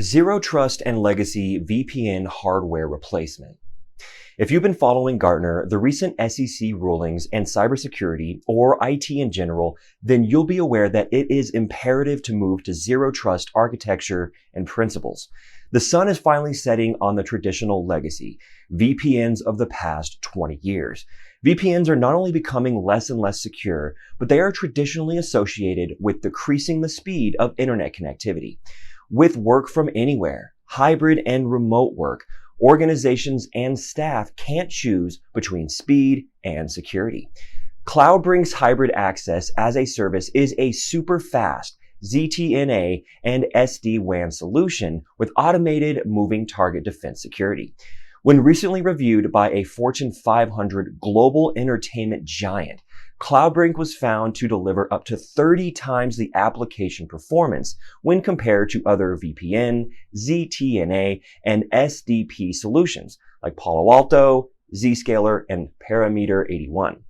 Zero Trust and Legacy VPN Hardware Replacement. If you've been following Gartner, the recent SEC rulings, and cybersecurity, or IT in general, then you'll be aware that it is imperative to move to zero trust architecture and principles. The sun is finally setting on the traditional legacy, VPNs of the past 20 years. VPNs are not only becoming less and less secure, but they are traditionally associated with decreasing the speed of internet connectivity. With work from anywhere, hybrid and remote work, organizations and staff can't choose between speed and security. Cloudbrinks Hybrid Access as a service is a super fast ZTNA and SD-WAN solution with automated moving target defense security. When recently reviewed by a Fortune 500 global entertainment giant, Cloudbrink was found to deliver up to 30 times the application performance when compared to other VPN, ZTNA, and SDP solutions like Palo Alto, Zscaler, and Parameter 81.